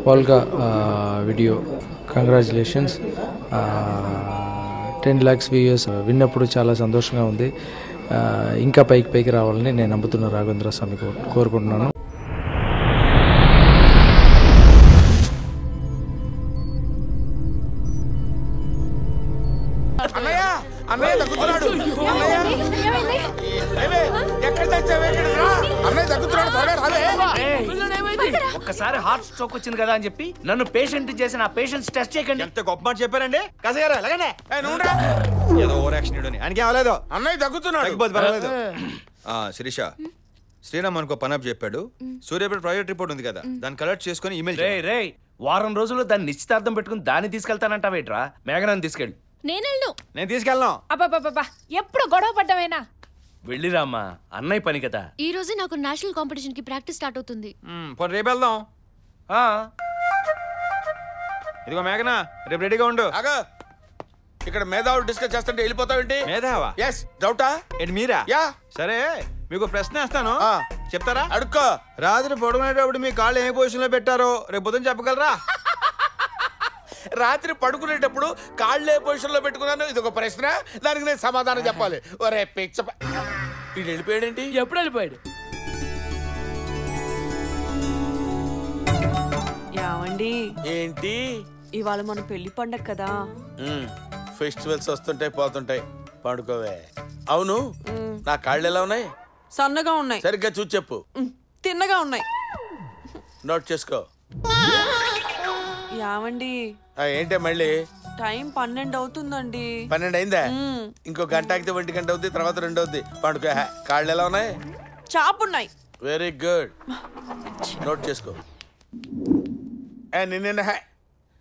Polka video congratulations. 10 lakhs viewers విన్నప్పుడు చాలా సంతోషంగా ఉంది. ఇంకా పైకి రావాలని నేను నమ్ముతున్న రాఘవేంద్ర స్వామి కోరుకుంటున్నాను. ఒక్కసారి హార్ట్ స్ట్రోక్ వచ్చింది కదా అని చెప్పి నన్ను పేషెంట్ చేసిన ఆ పేషెంట్స్ టెస్ట్ చేయకండి. ఎంత గొప్ప మాట చెప్పారండి. కసగారు అలాగనే ఏదో ఓవర్ యాక్షన్ ఆయనకి ఏమలేదు. అన్నయ్య తగ్గుతున్నాడు. శిరీష, శ్రీరామ్ మనకు పనప్ చెప్పాడు. సూర్యాపేట ప్రాజెక్ట్ రిపోర్ట్ ఉంది కదా, దాన్ని కలెక్ట్ చేసుకుని ఈమెయిల్. రే వారం రోజుల్లో దాన్ని నిశ్చితార్థం పెట్టుకుని దాన్ని తీసుకెళ్తానంటావేట్రా? మేఘనాన్ని తీసుకెళ్ళి. నేను తీసుకెళ్ళను. అబ్బా ఎప్పుడు గొడవ పడ్డమేనా? వెళ్ళిరామ్మా, అన్నయ్య పని కదా. ఈ రోజే నాకు నేషనల్ కాంపిటీషన్ కి ప్రాక్టీస్ స్టార్ట్ అవుతుంది. రేపు వెళ్దాం. ఇదిగో మేఘనా, రేపు రెడీగా ఉండు. ఇక్కడ మేధావులు డిస్కస్ చేస్తుంటే వెళ్ళిపోతావేంటి? మేధావా? ఎస్. డౌటా? ఏంటి మీరా? యా. సరే, మీకు ప్రశ్న వేస్తాను, చెప్తారా? అడుక్కో. రాత్రి పడుకునేటప్పుడు మీ కాళ్ళు ఏ పొజిషన్ లో పెట్టారో రేపు పొద్దున చెప్పగలరా? రాత్రి పడుకునేటప్పుడు కాళ్ళు ఏ పొజిషన్ లో పెట్టుకున్నాను, ఇది ఒక ప్రశ్న, దానికి నేను సమాధానం చెప్పాలి. ఒరే పిచ్చ, ఇది వెళ్ళిపోయాడేంటి? ఎప్పుడు వెళ్ళిపోయాడు? యావండి, ఏంటి ఇవాళ మన పెళ్లి పండగ కదా. ఫెస్టివల్స్ వస్తుంటాయి పోతుంటాయి, పండుకోవే. అవును, నా కాళ్ళు ఎలా ఉన్నాయి? సన్నగా ఉన్నాయి. సరిగ్గా చూసి చెప్పు. తిన్నగా ఉన్నాయి. నోట్ చేసుకో. యావండి, ఏంటే మళ్ళీ? టైం 12 అవుతుందండి. 12 అయిందా? ఇంకో గంట ఆగితే 1 గంట అవుతుంది, తర్వాత 2 అవుతుంది. పండుకో. కాళ్ళు ఎలా ఉన్నాయి? చాపున్నాయి. వెరీ గుడ్, నోట్ చేసుకో. నిన్న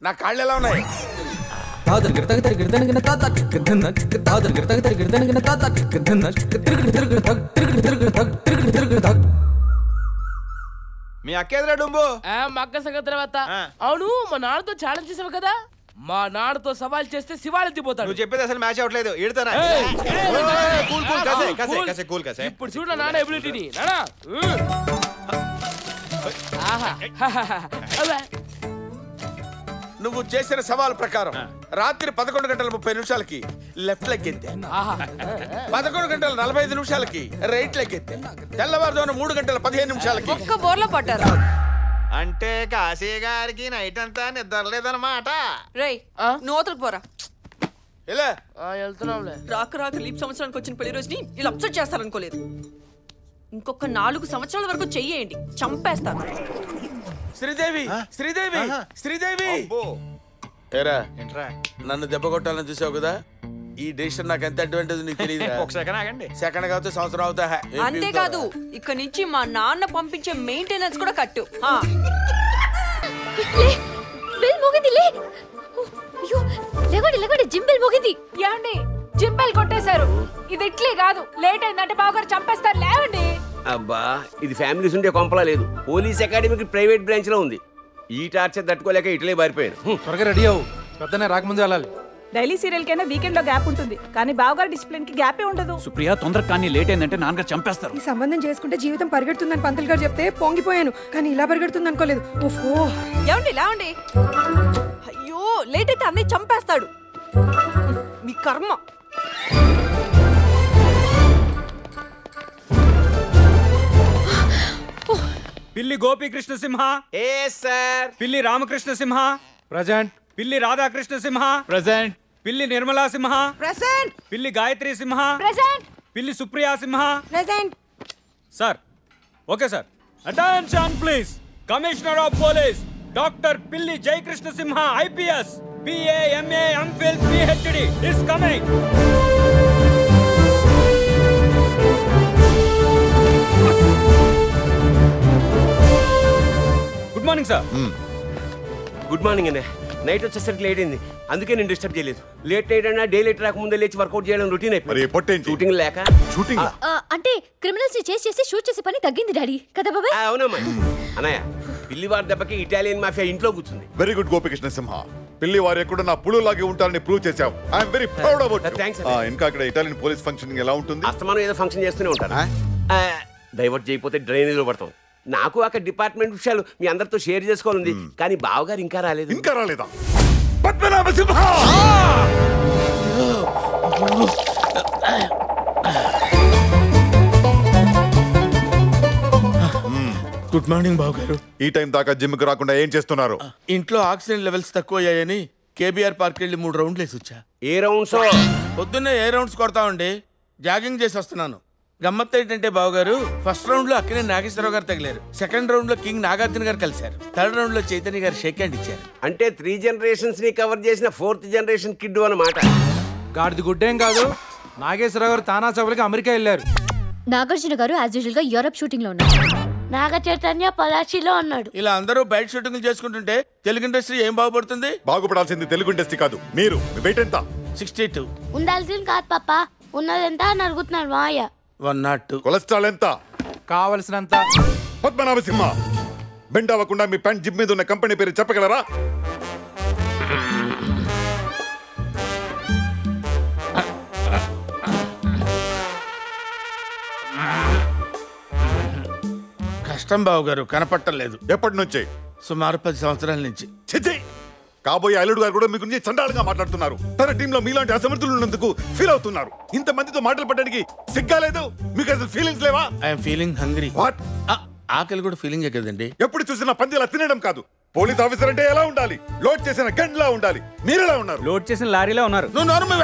నా కాళ్ళు ఎలా ఉన్నాయి? మీ అక్క ఎదురా డుంబు? మా అక్క సంగతి తర్వాత. అవును, మా నాన్నతో ఛాలెంజ్ చేసావు కదా, మా నాన్నతో సవాల్ చేస్తే శివాలెత్తిపోతాడు. నువ్వు చెప్పేది అసలు మ్యాచ్ అవట్లేదు. ఈడతారా? ఇప్పుడు చూడ నాన్న ఎబిలిటీని. నువ్వు చేసిన సవాల్ ప్రకారం రాత్రి 11:30 లెఫ్ట్ లెగ్ ఎత్తే, 11:45 రైట్ లెగ్ ఎత్తే, తెల్లవారుజామున 3:15 ఒక్క బోర్లో పట్టారు. అంటే కాశీ గారికి నైట్ అంతా నిద్రలేదన్నమాట. రేయ్, నోతలకు పోరా. రాక లీప్ సంవత్సరానికి వచ్చిన పెళ్లి రోజుని ఇలా అప్సెట్ చేస్తారనుకోలేదు. ఇంకొక 4 సంవత్సరాల వరకు చెయ్యేయండి, చంపేస్తాను. శ్రీదేవి, శ్రీదేవి, శ్రీదేవి. ఏరా, నన్ను దెబ్బ కొట్టాలని చూసావు కదా, ఈ డెసిషన్ నాకు ఎంత అడ్వాంటేజ్ నీకు తెలియదు. ఒక సెకండ్ ఆగండి. సెకండ్ కావచ్చు, సంవత్సరం అవుతా. అంతేకాదు, ఇక్కడ నుంచి మా నాన్న పంపించే మెయింటెనెన్స్ కూడా కట్టు. ఏమండి, జిమ్ బెల్ కొట్టేశారు. ఇది ఇట్లే కాదు, లేట్ అయిందంటే బావగారు చంపేస్తారు. లేవండి. అబ్బా, ఇది ఫ్యామిలీస్ ఉండే కొంపలా లేదు. పోలీస్ అకాడమీకి ప్రైవేట్ బ్రాంచ్ లో ఉంది. ఈ టార్చర్ తట్టుకోలేక ఇట్లే పారిపోయాను. త్వరగా రెడీ అవ్వు, పొద్దున్నే రాకముందే వెళ్ళాలి. డైలీ సీరియల్ కైనా వీకెండ్ లో గ్యాప్ ఉంటుంది, కానీ బావగారు డిసిప్లిన్ కి గ్యాపే ఉండదు. సుప్రియ, తొందర కానీ లేట్ అయిందంటే నాన్నగారు చంపేస్తారు. ఈ సంబంధం చేసుకుంటే జీవితం పరిగెడుతుందని పంతులు గారు చెప్తే పొంగిపోయాను, కానీ ఇలా పరిగెడుతుంది అనుకోలేదు. ఓహో, ఏమండి లేవండి. అయ్యో, లేట్ అయితే అన్నీ చంపేస్తాడు. మీ కర్మ. పిల్లి గోపీకృష్ణ సింహ. పిల్లి రామకృష్ణ సింహ. ప్రజెంట్. పిల్లి రాధాకృష్ణ సింహ. ప్రజెంట్. పిల్లి నిర్మలా సింహ. ప్రెసెంట్. పిల్లి Gayatri Simha. Present. Pilli Supriya Simha. Present. Sir, okay sir. Attention please. Commissioner of police doctor Pilli Jayakrishna Simha IPS BA MA MPhil PhD is coming. Good morning sir. Good morning అండి. నైట్ వచ్చేసరికి లేట్ అయింది, అందుకే నేను డిస్టర్బ్ చేయలేదు. లేట్ నైట్ అయినా డే లేట్ రాకముందే లేచి వర్కౌట్ చేయడం రొటీన్ అయిపోయింది. షూటింగ్ లేక. షూటింగ్ అంటే క్రిమినల్స్ ని చేసి చేసి షూట్ చేసే పని తగ్గింది డాడీ కదా బాబాయ్? అవునమ్మా. అన్నయ్య, పిల్లివారి దెబ్బకి ఇటాలియన్ మాఫియా ఇంట్లో కూర్చుంది. వెరీ గుడ్ గోపికృష్ణ సింహ. పిల్లి వారు ఎక్కడ నా పులు లాగే ఉంటారని ప్రూవ్ చేశావు. I'm very proud about you. Thanks. ఇంకా అక్కడ ఇటాలియన్ పోలీస్ ఫంక్షనింగ్ ఎలా ఉంటుంది? అస్తమానం ఏదో ఫంక్షన్ చేస్తూనే ఉంటారు. డైవర్ట్ చేయకపోతే డ్రైనేజ్ లో పడతాం. నాకు అక్కడ డిపార్ట్మెంట్ విషయాలు మీ అందరితో షేర్ చేసుకోవాలంది కానీ బావగారు ఇంకా రాలేదు. ఇంకా రాలేదా? పద్మనాభ సింహ! గుడ్ మార్నింగ్ బాబు గారు. ఈ టైం దాకా జిమ్ కి రాకుండా ఏం చేస్తున్నారు? ఇంట్లో ఆక్సిజన్ లెవెల్స్ తక్కువ అయ్యాయని కేబీఆర్ పార్క్ వెళ్ళి 3 రౌండ్లు వేసి వచ్చా. ఏ రౌండ్స్? పొద్దున్నే ఏ రౌండ్స్ కొడతామండి, జాగింగ్ చేసి వస్తున్నాను. గమ్మత్ ఏంటంటే బావగారు, ఫస్ట్ రౌండ్ లో అక్కడే నాగేశ్వరరావు గారు తగిలారు, సెకండ్ రౌండ్ లో కింగ్ నాగార్జున గారు కలిశారు, థర్డ్ రౌండ్ లో చైతన్య గారు షేక్ హ్యాండ్ ఇచ్చారు. అంటే 3 generations ని కవర్ చేసిన 4th generation కిడ్ అన్నమాట. గాడిది గుడ్డేం కాదు, నాగేశ్వరరావు గారు తానా సభలకి అమెరికా వెళ్ళారు. నాగార్జున గారు యాజ్ యూజువల్ గా యూరప్ షూటింగ్ లో ఉన్నారు. నాగ చైతన్య పలాచిలో ఉన్నాడు. ఇలా అందరూ బయట షూటింగ్లు చేసుకుంటుంటే తెలుగు ఇండస్ట్రీ ఏం బాగుపడుతుంది? బాగుపడాల్సింది తెలుగు ఇండస్ట్రీ కాదు, మీరు. మీ వెయిట్ ఎంత? 62. ఉండాల్సింది కాదు పాప, ఉన్నదెంత అని అడుగుతున్నాడు మాయ. 102. కొలెస్ట్రాల్ ఎంత? కావలసినంత. పద్మనాభ సింహ, బెండ్ అవ్వకుండా మీ ప్యాంట్ జిప్ మీద ఉన్న కంపెనీ పేరు చెప్పగలరా? కష్టం బాబు గారు, కనపట్టలేదు. ఎప్పటి నుంచి? సుమారు 10 సంవత్సరాల నుంచి. చిచ్చి, కాబోయే అల్లుడు గారు కూడా మీ గురించి చండాలంగా మాట్లాడుతున్నారు. తన టీంలో మీలాంటి అసమర్థులు ఉన్నందుకు ఫీల్ అవుతున్నారు. ఇంత మందితో మాటలు పడడానికి సిగ్గాలేదు? మీకు అసలు ఫీలింగ్స్ లేవా? I'm feeling hungry. వాట్? ఆకలి కూడా ఫీలింగే కదండి. ఎప్పుడు చూసినా పందిలా తినడం కాదు. పోలీస్ ఆఫీసర్ అంటే ఎలా ఉండాలి? లోడ్ చేసిన గన్లా ఉండాలి. మీరెలా ఉన్నారు? లోడ్ చేసిన లారీలో ఉన్నారు. నువ్వు నార్మల్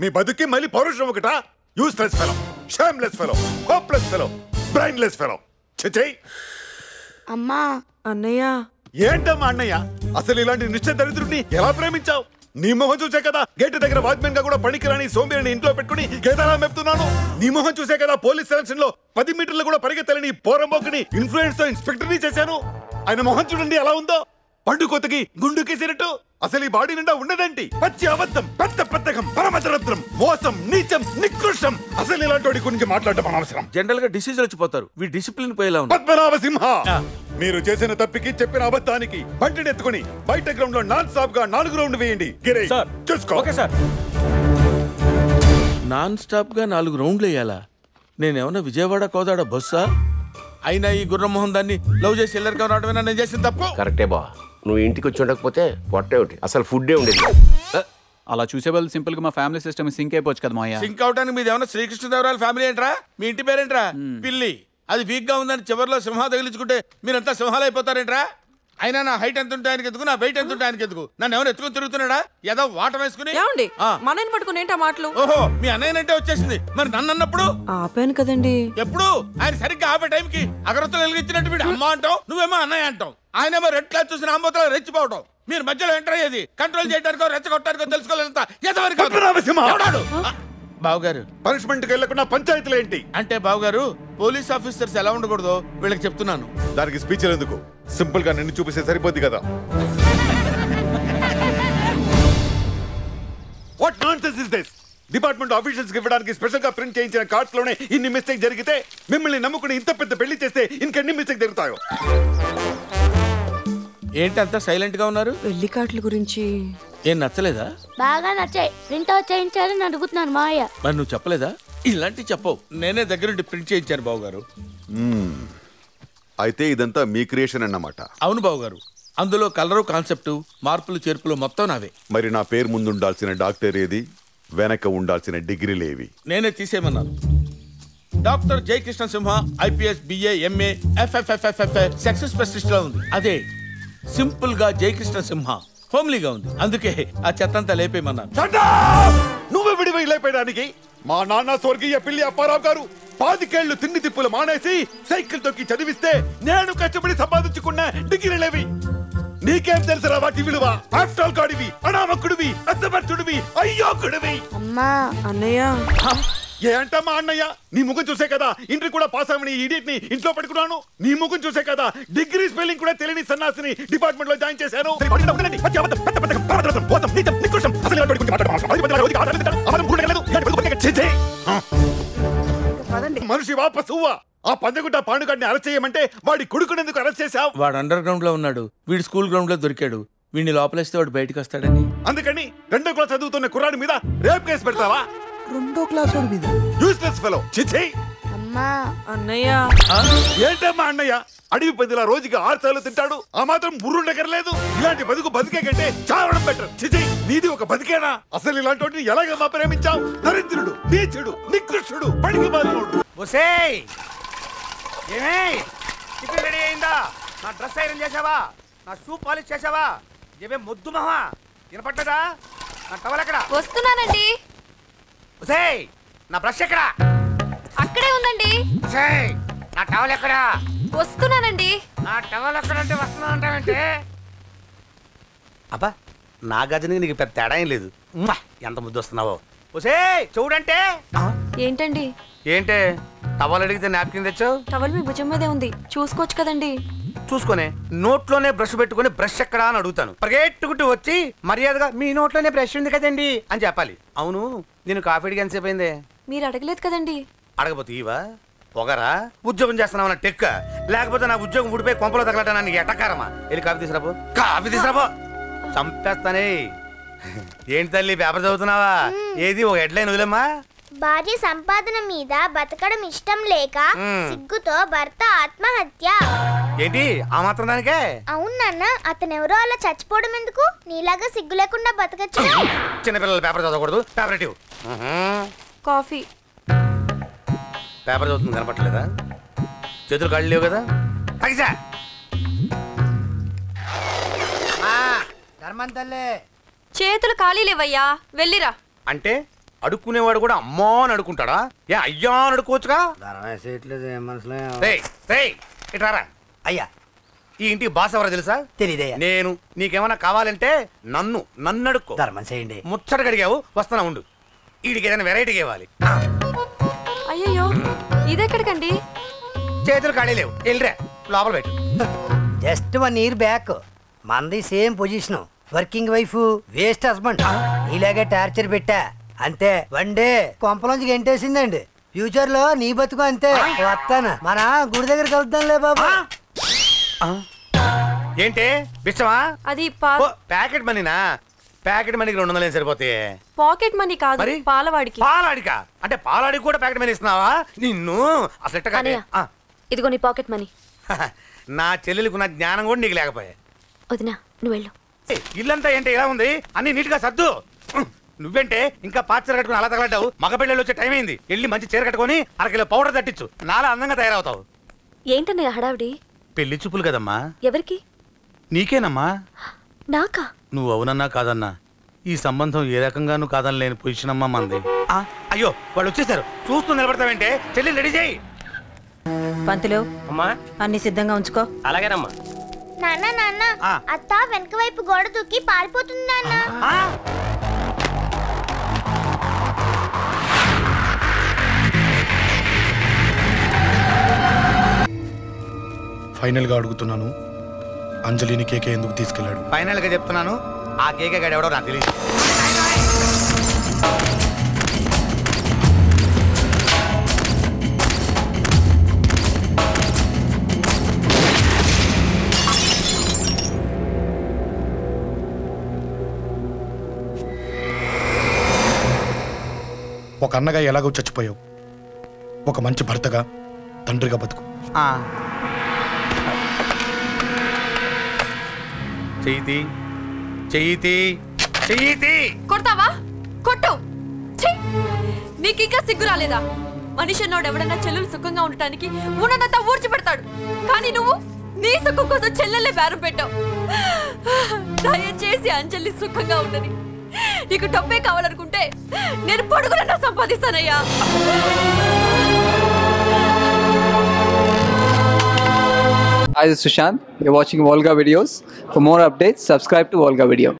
మీ బతుకి మళ్ళీ పౌరుషం ఒకటా? Useless fellow, shameless fellow, hopeless fellow, brainless fellow. చిచ్చై. అమ్మా. అన్నయ్య. ఏంటమ్మా అన్నయ్య? అసలు ఇలాంటి నిశ్చయ దరిద్రుడిని ఎలా ప్రేమించావు? నీ మొహం చూసే కదా గేట్ దగ్గర వాచ్మెన్ గా కూడా పనికిరాని సోంబేరిని ఇంట్లో పెట్టుకుని కేదారా మెప్తున్నాను. నీ మొహం చూసే కదా పోలీస్ సెలక్షన్ లో 10 మీటర్లు కూడా పరిగెత్తలేని పోరంబోకుని ఇన్ఫ్లుయెన్స్ తో ఇన్స్పెక్టర్ ని చేశాను. ఆయన మొహం చూడండి ఎలా ఉందో, పండు కొత్తకి గుండు కేసినట్టు. అసలు ఈ బాడీ నిండా ఉన్నదండి పచ్చి అబద్ధం, పెద్ద పెద్దకం, పరమదరిద్రం, మోసం, నీచం, నికృష్టం. అసలు ఇలాంటి వాడి గురించి మాట్లాడటం అనవసరం. జనరల్ గా డిసీజ్ వచ్చిపోతారు, వీ డిసిప్లిన్ పోయేలా ఉంది. పద్మనాభ సింహ, మీరు చేసిన తప్పికి చెప్పిన అబద్ధానికి బంటిని ఎత్తుకుని బయట గ్రౌండ్ లో నాన్ స్టాప్ గా 4 రౌండ్ వేయండి. గిరే చూసుకో. Okay sir. నాన్ స్టాప్ గా 4 రౌండ్లు వేయాలా? నేనేమన్నా విజయవాడ కోదాడ బస్సా? అయినా ఈ గుర్రమోహన్ దాన్ని లవ్ చేసి ఎల్లరికం రావడమేనా నేను చేసిన తప్పు? కరెక్టే బా, నువ్వు ఇంటికి వచ్చి ఉండకపోతే పొట్టే ఒకటి అసలు ఫుడ్డే ఉండేది. అలా చూసే వాళ్ళు సింపుల్ గా మా ఫ్యామిలీ సిస్టమ్ సింక్ అయిపోవచ్చు కదా మాయా. సింక్ అవడానికి మీది ఏమన్నా శ్రీకృష్ణదేవరాయల ఫ్యామిలీ ఏంట్రా? మీ ఇంటి పేరేంట్రా? పిల్లి. అది వీక్ గా ఉందని చివరిలో సింహ తగిలించుకుంటే మీరంతా సింహాలు అయిపోతారేంట్రా? అయినా నా హైట్ ఎంత ఉంటే ఆయనకి ఎందుకు, నా వెయిట్ ఎంత ఉంటే ఆయనకి ఎందుకు? నన్ను ఎవరు ఎత్తుకుని తిరుగుతున్నాడా? ఏదో వాటర్ వేసుకుని. ఏమండి మనని పట్టుకుని ఏంటా మాటలు? ఓహో, మీ అన్నయ్యనంటే వచ్చేసింది. మరి నన్ను అన్నప్పుడు ఆపాను కదండి. ఎప్పుడు? ఆయన సరిగ్గా ఆపే టైంకి అగరొత్తులు వెలిగించినట్టు వీడు అమ్మ అంటావు, నువ్వేమో అన్నయ్య అంటావు. ఆయనేమో రెడ్ క్లాస్ చూసిన ఆంబోతలో రెచ్చిపోవటం. మీరు మధ్యలో ఎంటర్ అయ్యేది కంట్రోల్ చేయడానికో రెచ్చగొట్టడానికో తెలుసుకోలేనంత బావగారు. పనిష్మెంట్ కి వెళ్లకుండా పంచాయతీలు ఏంటి? అంటే బావగారు, పోలీస్ ఆఫీసర్స్ ఎలా ఉండకూడదో వీళ్ళకి చెప్తున్నాను. దానికి స్పీచ్ ఎందుకు? సింపుల్ గా నిన్ను చూపిస్తే సరిపోద్ది కదా. What nonsense is this? Department officials కి ఇవ్వడానికి స్పెషల్ గా ప్రింట్ చేయించిన కార్డ్స్ లోనే ఇన్ని మిస్టేక్ జరిగితే మిమ్మల్ని నమ్ముకుని ఇంత పెద్ద పెళ్లి చేస్తే ఇంకెన్ని మిస్టేక్ జరుగుతాయో. ఏంటి అంతా సైలెంట్ గా ఉన్నారు? పెళ్లి కార్డుల గురించి ఏం నచ్చలేదా? బాగా నచ్చాయి, ప్రింట్ అవుట్ చేయించారని అడుగుతున్నాను మాయ. మరి నువ్వు చెప్పలేదా? ఇలాంటివి చెప్పవు, నేనే దగ్గరుండి ప్రింట్ చేయించాను బావగారు. అయితే ఇదంతా మీ క్రియేషన్ అన్నమాట. అవును బావగారు, అందులో కలరు, కాన్సెప్ట్, మార్పులు చేర్పులు మొత్తం నావే. మరి నా పేరు ముందు ఉండాల్సిన డాక్టర్ ఏది? వెనక ఉండాల్సిన డిగ్రీలేవి? నేనే తీసేయమన్నాను. Doctor Jayakrishna Simha IPS BA MA FFFFF success specialist లా ఉంది. అదే సింపుల్ గా జయకృష్ణ సింహ హోమ్లీగా ఉంది. అందుకే ఆ చెత్తంతా లేపేయమన్నాను. నువ్వే విడివై లేపేయడానికి? మా నాన్న స్వర్గీయ పిల్లి అప్పారావు గారు 5 ఏళ్లు తిండి తిప్పులు మానేసి సైకిల్ తొక్కి చదివిస్తే నేను కష్టపడి సంపాదించుకున్న డిగ్రీలేవి. నీకేం తెలుసురా వాటి విలువ? ఆఫ్టర్ ఆల్ గాడివి, అనామకుడివి, అసమర్థుడివి, అయ్యోకుడివి. అమ్మా. అన్నయ్య. ఏ అంటమ్మా అన్నయ్య? నీ ముఖం చూసే కదా ఇంటర్ కూడా పాస్ అవని ఇడియట్ ని ఇంట్లో పెట్టుకున్నాను. నీ ముఖం చూసే కదా డిగ్రీ స్పెల్లింగ్ కూడా తెలియని సన్నాసిని డిపార్ట్మెంట్ లో జాయిన్ చేశాను. మనిషి వాపసువ్వా. ఆ పందగుట్ట పాండుగాడిని అరెస్ట్ చేయమంటే వాడి కొడుకునేందుకు అరెస్ట్ చేశావు? వాడు అండర్ గ్రౌండ్ లో ఉన్నాడు, వీడు స్కూల్ గ్రౌండ్ లో దొరికాడు. వీడిని లోపలేస్తే వాడు బయటకు వస్తాడని. అందుకని 2వ క్లాస్ చదువుతున్న కుర్రాడి మీద రేప్ కేసు పెడతావా? 2వ క్లాస్ వాడి మీద? Useless fellow. చిచి. అమ్మా అన్నయ్య ఏంటమ్మా అన్నయ్య అడవి పందిలా రోజుకి 6 సార్లు తింటాడు ఆ మాత్రం బుర్రుండకర్లేదు ఇలాంటి బతికే కంటే చావడం బెటర్ చిచి నీది ఒక బతికేనా అసలు ఇలాంటి వాటిని ఎలాగమ్మా ప్రేమించావు దరిద్రుడు నీచుడు నికృష్టుడు పనికి బాధోడు ఒసేయ్ ఏమే టిఫిన్ రెడీ అయిందా నా డ్రెస్ ఐరన్ చేసావా నా షూ పాలిష్ చేసావా ఏమే మొద్దు మహా వినపడ్డదా నా టవల్ ఎక్కడ వస్తున్నానండి. ఒసేయ్ నా బ్రష్ ఎక్కడ అక్కడే ఉందండి. ఒసేయ్ నా టవల్ ఎక్కడ వస్తున్నానండి. నా టవల్ ఎక్కడంటే వస్తున్నానంటావేంటే అబ్బా నా గజనికి నీకు పెద్ద తేడా ఏం లేదు ఎంత ముద్దు వస్తున్నావో ఒసేయ్ చూడంటే ఏంటండి ఏంటే టవల్ అడిగితే నాప్కిన్ తెచ్చావు టవల్ మీ భుజం మీదే ఉంది చూసుకోవచ్చు కదండి చూసుకొని నోట్లోనే బ్రష్ పెట్టుకుని బ్రష్ ఎక్కడా అని అడుగుతాను పరిగెట్టుకుంటూ వచ్చి మర్యాదగా మీ నోట్లోనే బ్రష్ ఉంది కదండి అని చెప్పాలి. అవును నేను కాఫీ అడిగి ఎంతసేపు అయిందే మీరు అడగలేదు కదండి. అడగపోతే ఇవా పొగరా ఉద్యోగం చేస్తున్నావు టెక్క లేకపోతే నా ఉద్యోగం ఊడిపోయి కొంపలో తగలటానికి ఎటకారమా వెళ్ళి కాఫీ తీసుకురాబో చంపేస్తానే. ఏంటి తల్లి పేపర్ చదువుతున్నావా ఏది ఒక హెడ్లైన్ వదిలేమ్మా భార్య సంపాదన మీద బతకడం ఇష్టం లేక సిగ్గుతో భర్త ఆత్మహత్య. ఏంటి ఆ మాత్రం దానికే అవును నాన్న అతనెవరో అలా చచ్చిపోవడం ఎందుకు నీలాగా సిగ్గు లేకుండా బతకచ్చు. చిన్నపిల్లలు పేపర్ చదవకూడదు పేపర్ కాఫీ పేపర్ చదువుతుంది కనపట్లేదా చేతులు కాళ్ళు లేవు కదా చేతులు ఖాళీ లేవయ్యా వెళ్ళిరా. అంటే అడుక్కునేవాడు కూడా అమ్మా అని అడుక్కుంటాడా ఏ అయ్యా అని అడుక్కోవచ్చుగా ఇట్రారా అయ్యా ఈ ఇంటికి బాస్ ఎవరో తెలుసా తెలీదయ్యా నేను నీకేమైనా కావాలంటే నన్ను అడుక్కో ధర్మం చేయండి ముచ్చట అడిగావు వస్తానా ఉండు వీడికి ఏదైనా వెరైటీగా ఇవ్వాలి. అయ్యయ్యో ఇదెక్కడికండి చేతులు ఖాళీ లేవు వెళ్ళిరా లోపల పెట్టు. జస్ట్ 1 year బ్యాక్ మనది same position working wife waste husband ఇలాగే టార్చర్ పెట్టా అంతే 1 day కొంపలోంచి గెంటేసిందండి. ఫ్యూచర్ లో నీ బతుకు అంతే. వస్తాను మన గుడి దగ్గర కలుద్దాంలే బాబా. ఏంటి బిచ్చమా అది ప్యాకెట్ మనీనా ప్యాకెట్ మనీకి 200 సరిపోతాయి. పాకెట్ మనీ కాదు పాలవాడికి. పాలాడికా అంటే పాలాడికి కూడా ప్యాకెట్ మనీ ఇస్తున్నావా నిన్ను అసలు ఇదిగో నీ పాకెట్ మనీ. నా చెల్లెలకు నా జ్ఞానం కూడా నీకు లేకపోయా. వదినా నువ్వు వెళ్ళు. ఇల్లంతా ఏంటి ఇలా ఉంది అన్ని నీట్ గా సర్దు. నువ్వేంటే ఇంకా పాచర కట్టుకుని అలా తగలడ్డావు మగ పిల్లలు వచ్చే టైం అయింది వెళ్ళి మంచి చీర కట్టుకొని 1 కిలో పౌడర్ తట్టించు నాలా అందంగా తయారవుతావు. ఏంటన్నయ్య హడావిడి? పెళ్లి చూపులు కదమ్మా. ఎవరికి? నీకేనమ్మా. నాకా? నువ్వు అవునన్నా కాదన్నా ఈ సంబంధం ఏ రకంగానూ కాదని లేని పొజిషన్ అమ్మా మంది. అయ్యో వాళ్ళు వచ్చేసారు చూస్తూ నిలబడతావంటే చెల్లి రెడీ చేయి. పంతులు అమ్మా అన్ని సిద్ధంగా ఉంచుకో. అలాగేనమ్మా. నాన్న నాన్న అత్త వెనక వైపు గోడ దూకి పారిపోతుంది నాన్న. ఫైనల్ గా అడుగుతున్నాను అంజలిని కేకే ఎందుకు తీసుకెళ్లాడు? ఫైనల్ గా చెప్తున్నాను ఆ కేకే గాడు ఎవడో నాకు తెలియదు. ఒక అన్నగా ఎలాగో చచ్చిపోయావు, ఒక మంచి భర్తగా తండ్రిగా బతుకు. కొడతావా? కొట్టు. నీకు ఇంకా సిగ్గు రాలేదా? మనిషి అన్నోడు ఎవడన్నా చెల్లెలు సుఖంగా ఉండటానికి ఉన్నదంతా ఊడ్చి పెడతాడు కానీ నువ్వు నీ సుఖం కోసం చెల్లెల్లే బేరం పెట్టావు. దయచేసి అంజలి సుఖంగా ఉండని. నీకు డబ్బే కావాలనుకుంటే నేను పొడుగులన్నా సంపాదిస్తానయ్యా. Hi, this is Sushant. You're watching Volga videos. For more updates, subscribe to Volga Video.